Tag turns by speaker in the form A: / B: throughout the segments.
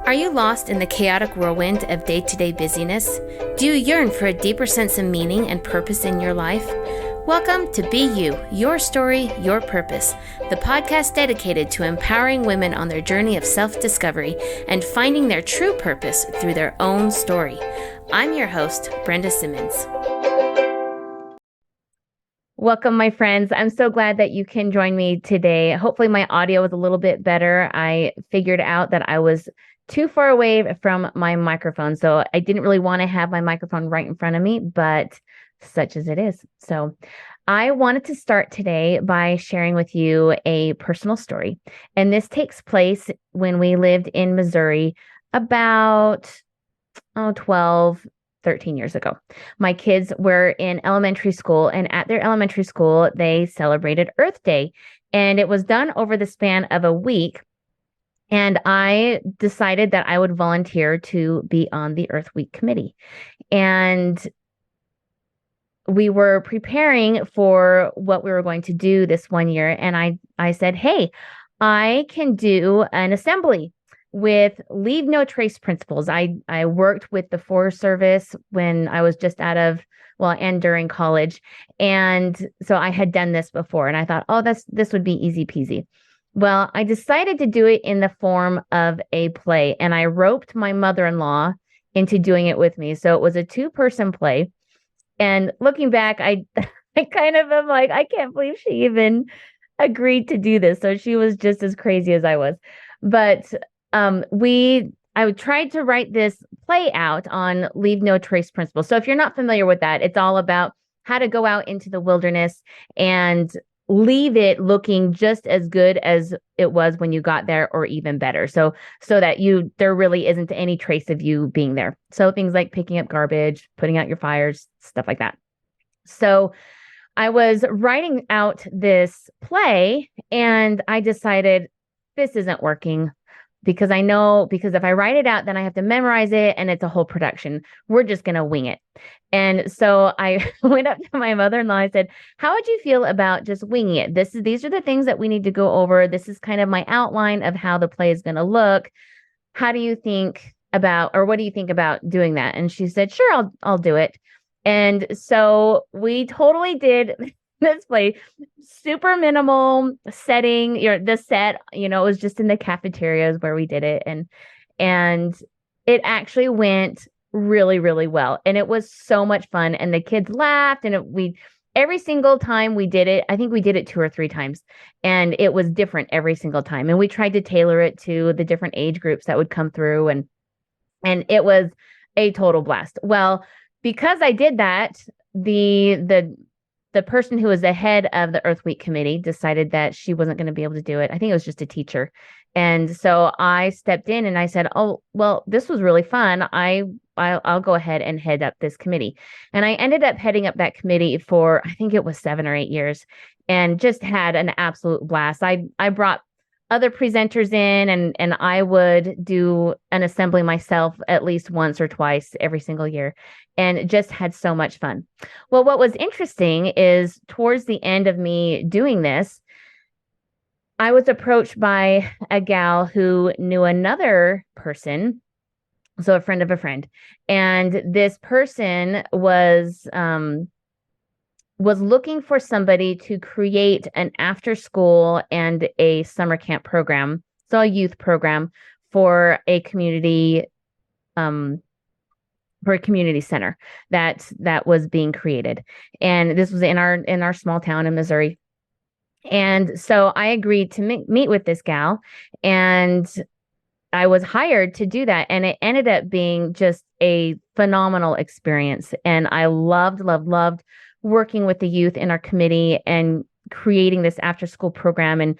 A: Are you lost in the chaotic whirlwind of day-to-day busyness? Do you yearn for a deeper sense of meaning and purpose in your life? Welcome to Be You, Your Story, Your Purpose, the podcast dedicated to empowering women on their journey of self-discovery and finding their true purpose through their own story. I'm your host, Brenda Simmons. Welcome, my friends. I'm so glad that you can join me today. Hopefully my audio was a little bit better. I figured out that I was too far away from my microphone, so I didn't really want to have my microphone right in front of me, but such as it is. So I wanted to start today by sharing with you a personal story. And this takes place when we lived in Missouri about 12, 13 years ago. My kids were in elementary school, and at their elementary school, they celebrated Earth Day. And it was done over the span of a week. And I decided that I would volunteer to be on the Earth Week committee. And we were preparing for what we were going to do this one year. And I said, hey, I can do an assembly with Leave No Trace principles. I worked with the Forest Service when I was just and during college. And so I had done this before, and I thought, this would be easy peasy. Well, I decided to do it in the form of a play, and I roped my mother-in-law into doing it with me. So it was a 2-person play. And looking back, I kind of am like, I can't believe she even agreed to do this. So she was just as crazy as I was. But I tried to write this play out on Leave No Trace principles. So if you're not familiar with that, it's all about how to go out into the wilderness and leave it looking just as good as it was when you got there, or even better. So that there really isn't any trace of you being there. So things like picking up garbage, putting out your fires, stuff like that. So I was writing out this play, and I decided this isn't working. Because if I write it out, then I have to memorize it, and it's a whole production. We're just going to wing it. And so I went up to my mother-in-law. I said, how would you feel about just winging it? These are the things that we need to go over. This is kind of my outline of how the play is going to look. How do you think about, or what do you think about doing that? And she said, sure, I'll do it. And so we totally did this play, super minimal setting. The set, it was just in the cafeterias where we did it, and it actually went really, really well, and it was so much fun, and the kids laughed, and every single time we did it, I think we did it 2 or 3 times, and it was different every single time, and we tried to tailor it to the different age groups that would come through, and it was a total blast. Well, because I did that, the person who was the head of the Earth Week committee decided that she wasn't going to be able to do it. I think it was just a teacher. And so I stepped in and I said, oh, well, this was really fun. I'll go ahead and head up this committee. And I ended up heading up that committee for, I think it was 7 or 8 years, and just had an absolute blast. I brought other presenters in, and I would do an assembly myself at least once or twice every single year, and just had so much fun. Well, what was interesting is towards the end of me doing this, I was approached by a gal who knew another person, so a friend of a friend, and this person was looking for somebody to create an after school and a summer camp program, so a youth program for a community center that was being created. And this was in our small town in Missouri. And so I agreed to meet with this gal, and I was hired to do that. And it ended up being just a phenomenal experience. And I loved working with the youth in our committee and creating this after school program. And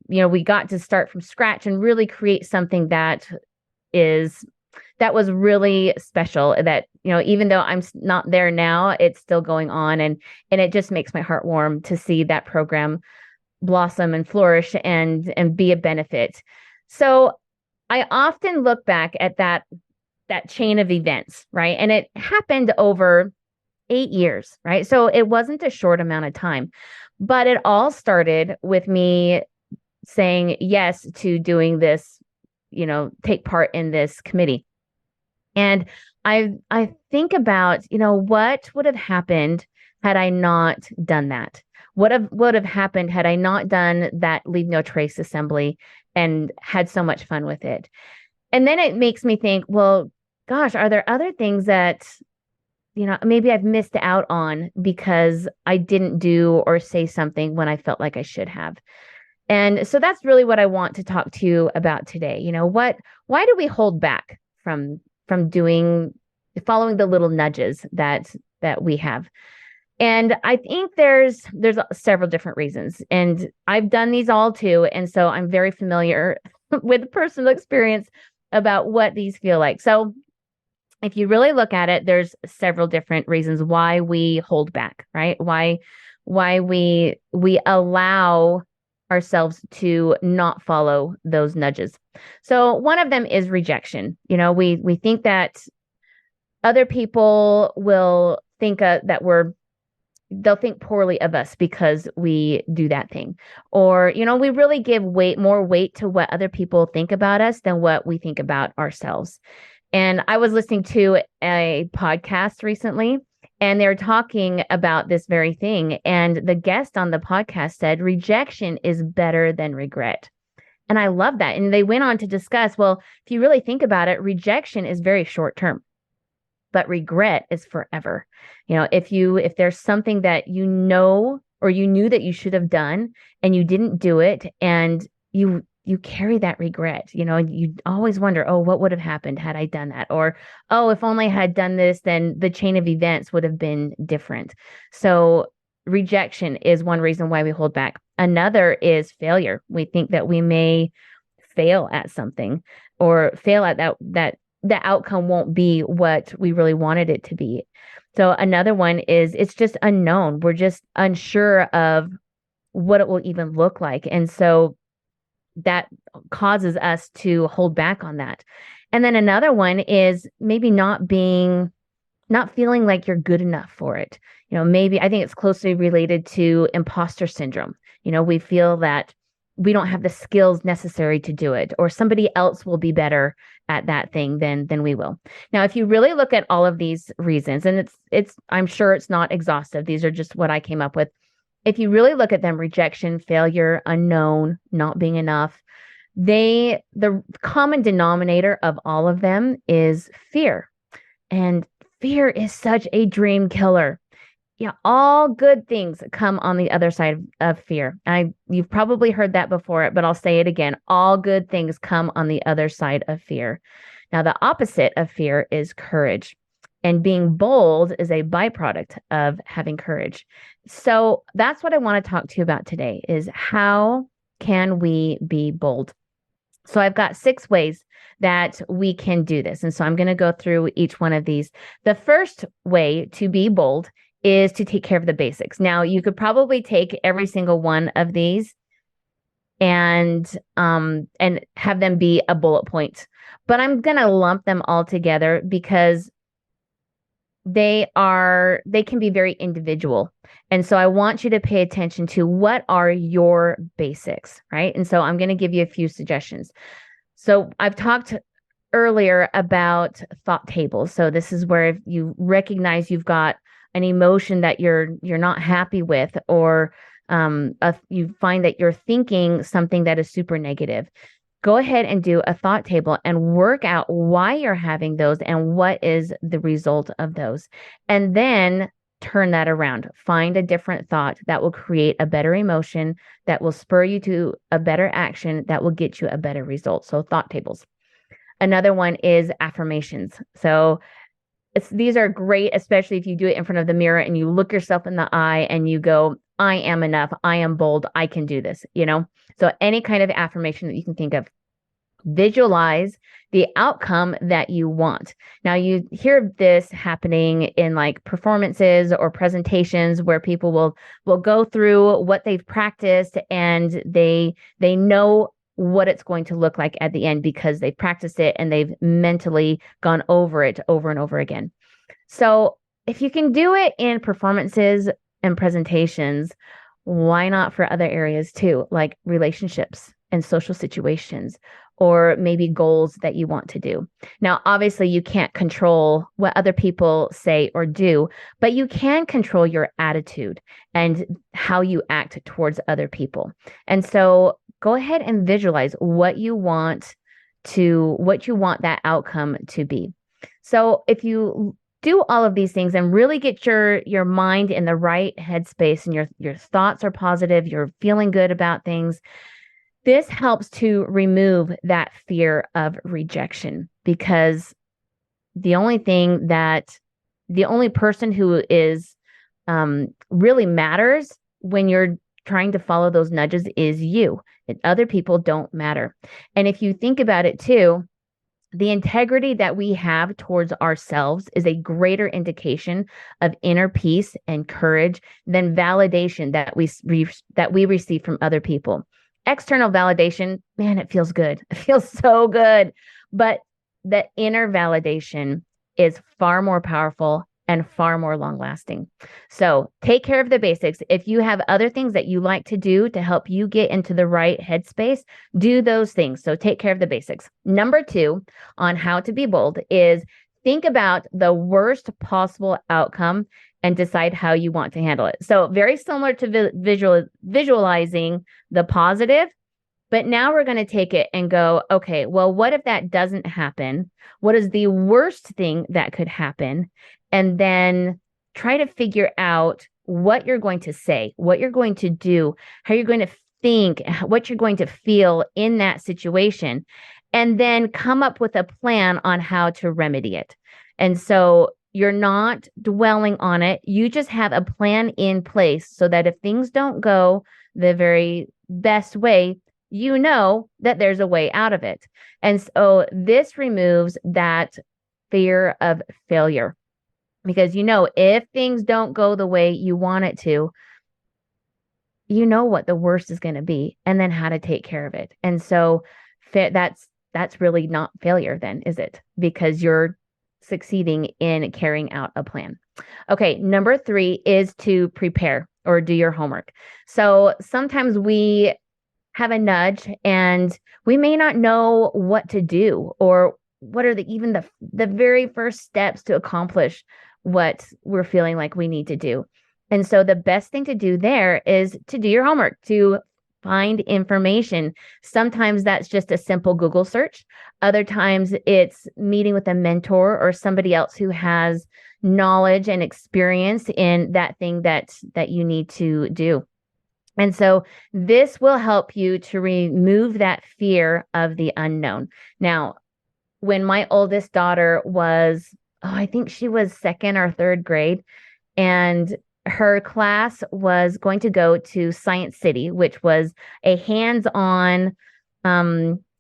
A: we got to start from scratch and really create something that was really special, that, even though I'm not there now, it's still going on. And it just makes my heart warm to see that program blossom and flourish and be a benefit. So I often look back at that chain of events, right? And it happened over 8 years, right? So it wasn't a short amount of time, but it all started with me saying yes to doing this take part in this committee. And I think about, what would have happened had I not done that? What would have happened had I not done that Leave No Trace assembly and had so much fun with it? And then it makes me think, well, gosh, are there other things that, maybe I've missed out on because I didn't do or say something when I felt like I should have? And so that's really what I want to talk to you about today. Why do we hold back from following the little nudges that we have? And I think there's several different reasons, and I've done these all too, and so I'm very familiar with personal experience about what these feel like. So if you really look at it, there's several different reasons why we hold back, right? Why we allow ourselves to not follow those nudges. So one of them is rejection. We think that other people will think they'll think poorly of us because we do that thing. Or, we really give more weight to what other people think about us than what we think about ourselves. And I was listening to a podcast recently, and they're talking about this very thing. And the guest on the podcast said, rejection is better than regret. And I love that. And they went on to discuss, well, if you really think about it, rejection is very short term, but regret is forever. If there's something that or you knew that you should have done and you didn't do it, and you carry that regret, and you always wonder, oh, what would have happened had I done that? Or, oh, if only I had done this, then the chain of events would have been different. So rejection is one reason why we hold back. Another is failure. We think that we may fail at something, or fail at that the outcome won't be what we really wanted it to be. So another one is it's just unknown. We're just unsure of what it will even look like. And so that causes us to hold back on that. And then another one is maybe not feeling like you're good enough for it. Maybe I think it's closely related to imposter syndrome. We feel that we don't have the skills necessary to do it, or somebody else will be better at that thing than we will. Now, if you really look at all of these reasons, and I'm sure it's not exhaustive, these are just what I came up with. If you really look at them, rejection, failure, unknown, not being enough, the common denominator of all of them is fear. And fear is such a dream killer. Yeah, all good things come on the other side of fear. You've probably heard that before, but I'll say it again. All good things come on the other side of fear. Now, the opposite of fear is courage. And being bold is a byproduct of having courage. So that's what I want to talk to you about today, is how can we be bold? So I've got 6 ways that we can do this. And so I'm going to go through each one of these. The first way to be bold is to take care of the basics. Now, you could probably take every single one of these and have them be a bullet point, but I'm going to lump them all together because they can be very individual. And so I want you to pay attention to what are your basics, right? And so I'm going to give you a few suggestions. So I've talked earlier about thought tables. So this is where if you recognize you've got an emotion that you're not happy with, or you find that you're thinking something that is super negative, go ahead and do a thought table and work out why you're having those and what is the result of those. And then turn that around. Find a different thought that will create a better emotion, that will spur you to a better action, that will get you a better result. So thought tables. Another one is affirmations. So these are great, especially if you do it in front of the mirror and you look yourself in the eye and you go, I am enough. I am bold. I can do this, So any kind of affirmation that you can think of. Visualize the outcome that you want. Now, you hear this happening in like performances or presentations where people will go through what they've practiced, and they know what it's going to look like at the end because they've practiced it and they've mentally gone over it over and over again. So if you can do it in performances and presentations, why not for other areas too, like relationships and social situations, or maybe goals that you want to do. Now, obviously, you can't control what other people say or do, but you can control your attitude and how you act towards other people. And so go ahead and visualize what you want that outcome to be. So if you do all of these things and really get your mind in the right headspace and your thoughts are positive, you're feeling good about things, this helps to remove that fear of rejection, because the only person who is really matters when you're trying to follow those nudges is you. And other people don't matter. And if you think about it too, the integrity that we have towards ourselves is a greater indication of inner peace and courage than validation that we receive from other people. External validation, man, it feels good. It feels so good. But the inner validation is far more powerful and far more long lasting. So take care of the basics. If you have other things that you like to do to help you get into the right headspace, do those things. So take care of the basics. Number 2 on how to be bold is think about the worst possible outcome and decide how you want to handle it. So very similar to visualizing the positive, but now we're going to take it and go, okay, well, what if that doesn't happen? What is the worst thing that could happen? And then try to figure out what you're going to say, what you're going to do, how you're going to think, what you're going to feel in that situation, and then come up with a plan on how to remedy it. And so you're not dwelling on it. You just have a plan in place so that if things don't go the very best way, you know that there's a way out of it. And so this removes that fear of failure, because if things don't go the way you want it to, you know what the worst is going to be and then how to take care of it. And so that's really not failure then, is it? Because you're succeeding in carrying out a plan. Okay, number 3 is to prepare or do your homework. So sometimes we have a nudge and we may not know what to do or what are even the very first steps to accomplish what we're feeling like we need to do. And so the best thing to do there is to do your homework, to find information. Sometimes that's just a simple Google search. Other times it's meeting with a mentor or somebody else who has knowledge and experience in that thing that you need to do. And so this will help you to remove that fear of the unknown. Now, when my oldest daughter was, I think she was 2nd or 3rd grade, and her class was going to go to Science City, which was a hands-on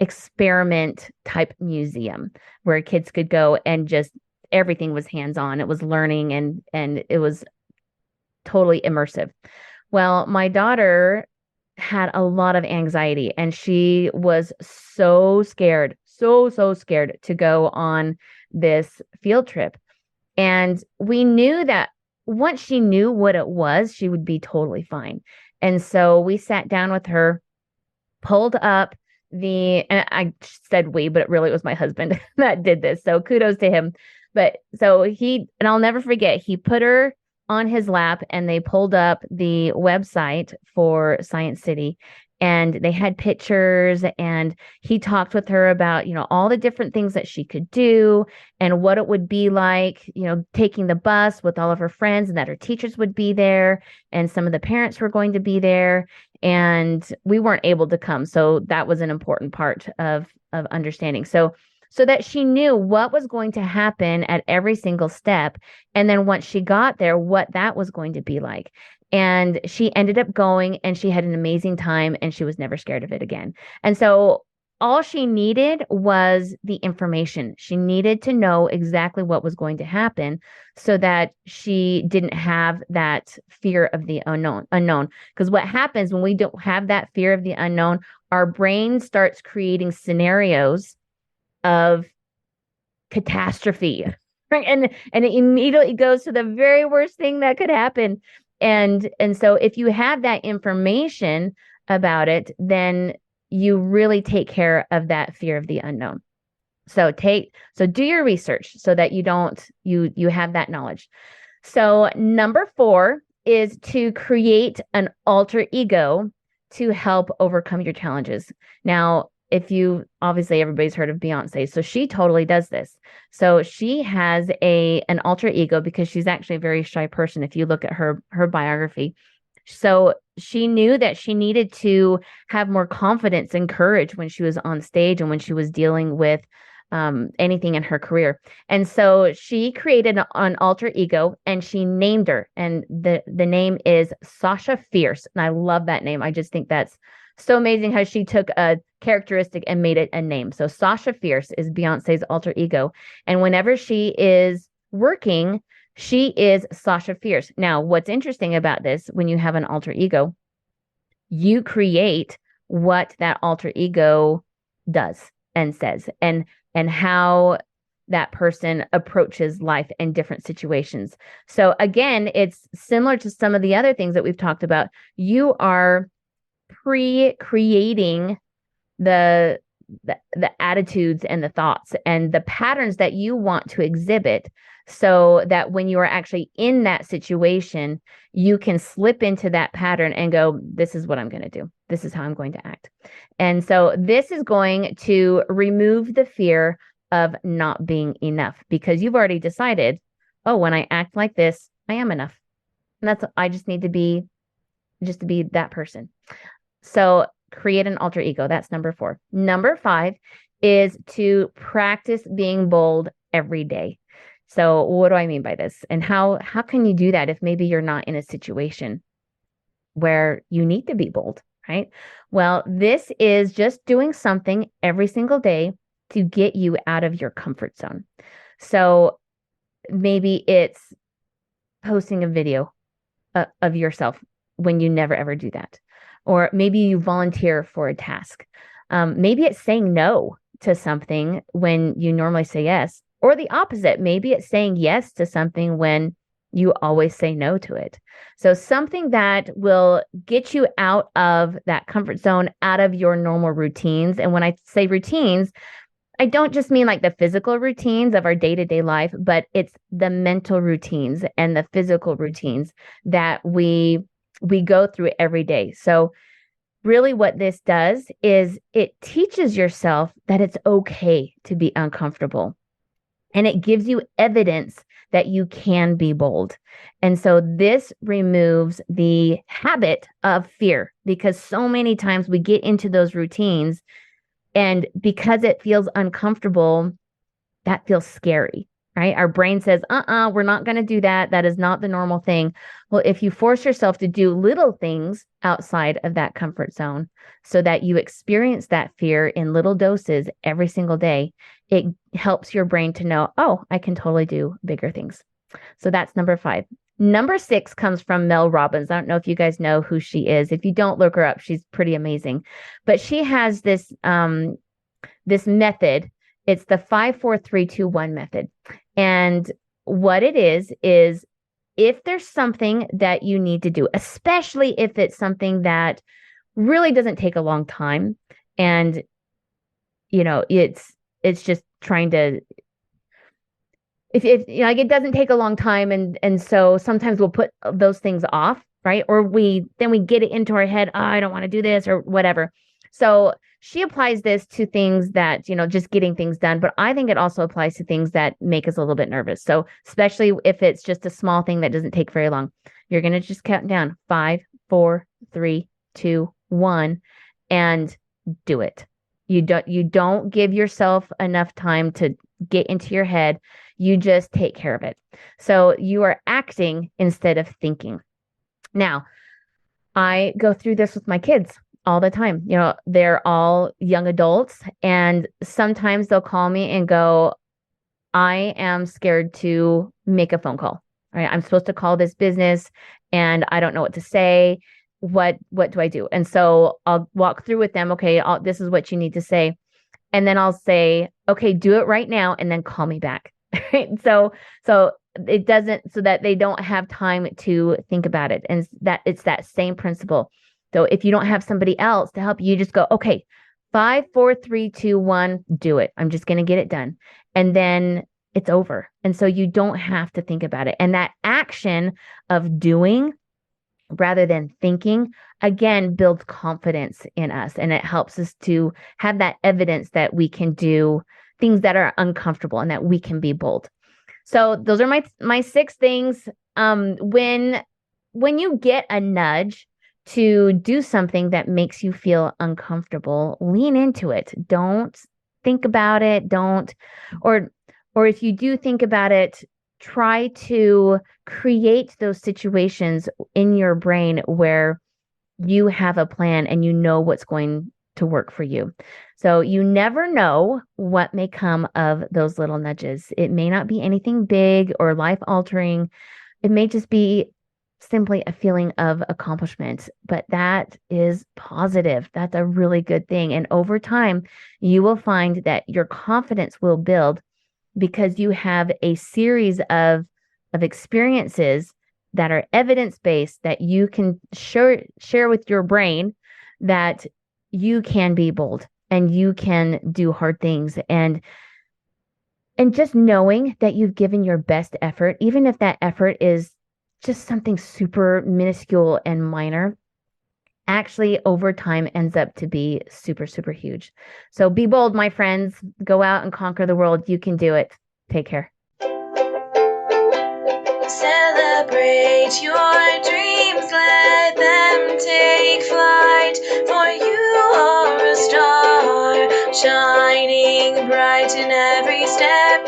A: experiment type museum where kids could go and just everything was hands-on. It was learning and it was totally immersive. Well, my daughter had a lot of anxiety and she was so scared, so scared to go on this field trip. And we knew that once she knew what it was, she would be totally fine. And so we sat down with her, pulled up and I said we, but it really was my husband that did this. So kudos to him. But so and I'll never forget, he put her on his lap and they pulled up the website for Science City and they had pictures and he talked with her about, all the different things that she could do and what it would be like, taking the bus with all of her friends and that her teachers would be there and some of the parents were going to be there and we weren't able to come. So that was an important part of understanding. So that she knew what was going to happen at every single step. And then once she got there, what that was going to be like. And she ended up going and she had an amazing time and she was never scared of it again. And so all she needed was the information. She needed to know exactly what was going to happen so that she didn't have that fear of the unknown. Because what happens when we don't have that fear of the unknown, our brain starts creating scenarios of catastrophe, right? And it immediately goes to the very worst thing that could happen. And so if you have that information about it, then you really take care of that fear of the unknown. So do your research so that you have that knowledge. So number 4 is to create an alter ego to help overcome your challenges. Now, if you obviously everybody's heard of Beyonce, so she totally does this. So she has an alter ego because she's actually a very shy person if you look at her biography. So she knew that she needed to have more confidence and courage when she was on stage and when she was dealing with anything in her career. And so she created an alter ego and she named her. And the name is Sasha Fierce. And I love that name. I just think that's so amazing how she took a characteristic and made it a name. So Sasha Fierce is Beyonce's alter ego. And whenever she is working, she is Sasha Fierce. Now, what's interesting about this, when you have an alter ego, you create what that alter ego does and says and how that person approaches life in different situations. So again, it's similar to some of the other things that we've talked about. You are pre-creating the attitudes and the thoughts and the patterns that you want to exhibit so that when you are actually in that situation, you can slip into that pattern and go, this is what I'm going to do. This is how I'm going to act. And so this is going to remove the fear of not being enough because you've already decided, oh, when I act like this, I am enough. And I just need to be that person. So create an alter ego. That's number 4. Number 5 is to practice being bold every day. So what do I mean by this? And how can you do that if maybe you're not in a situation where you need to be bold, right? Well, this is just doing something every single day to get you out of your comfort zone. So maybe it's posting a video of yourself when you never ever do that. Or maybe you volunteer for a task. Maybe it's saying no to something when you normally say yes. Or the opposite. Maybe it's saying yes to something when you always say no to it. So something that will get you out of that comfort zone, out of your normal routines. And when I say routines, I don't just mean like the physical routines of our day-to-day life, but it's the mental routines and the physical routines that we go through every day. So really what this does is it teaches yourself that it's okay to be uncomfortable. And it gives you evidence that you can be bold. And so this removes the habit of fear because so many times we get into those routines and because it feels uncomfortable, that feels scary, right? Our brain says, we're not going to do that. That is not the normal thing. Well, if you force yourself to do little things outside of that comfort zone so that you experience that fear in little doses every single day, it helps your brain to know, oh, I can totally do bigger things. So that's number 5. Number 6 comes from Mel Robbins. I don't know if you guys know who she is. If you don't, look her up. She's pretty amazing. But she has this this method. It's the 5-4-3-2-1 method. And what it is if there's something that you need to do, especially if it's something that really doesn't take a long time and it's just trying to if like it doesn't take a long time and so sometimes we'll put those things off, right? Or we get it into our head, oh, I don't want to do this or whatever. So she applies this to things that, just getting things done. But I think it also applies to things that make us a little bit nervous. So especially if it's just a small thing that doesn't take very long, you're going to just count down 5, 4, 3, 2, 1, and do it. You don't give yourself enough time to get into your head. You just take care of it. So you are acting instead of thinking. Now, I go through this with my kids all the time. They're all young adults, and sometimes they'll call me and go, I am scared to make a phone call. Right? I'm supposed to call this business and I don't know what to say. What do I do? And so I'll walk through with them. Okay, this is what you need to say. And then I'll say, okay, do it right now and then call me back. Right? So it doesn't, so that they don't have time to think about it. And that it's that same principle. So if you don't have somebody else to help you, just go, okay, 5, 4, 3, 2, 1, do it. I'm just going to get it done. And then it's over. And so you don't have to think about it. And that action of doing rather than thinking, again, builds confidence in us. And it helps us to have that evidence that we can do things that are uncomfortable and that we can be bold. So those are my 6 things. When you get a nudge to do something that makes you feel uncomfortable, lean into it. Don't think about it. Or if you do think about it, try to create those situations in your brain where you have a plan and you know what's going to work for you. So you never know what may come of those little nudges. It may not be anything big or life altering. It may just be simply a feeling of accomplishment, but that is positive. That's a really good thing. And over time, you will find that your confidence will build because you have a series of experiences that are evidence-based that you can share with your brain that you can be bold and you can do hard things. And just knowing that you've given your best effort, even if that effort is just something super minuscule and minor, actually over time ends up to be super, super huge. So be bold, my friends. Go out and conquer the world. You can do it. Take care.
B: Celebrate your dreams, let them take flight, for you are a star, shining bright in every step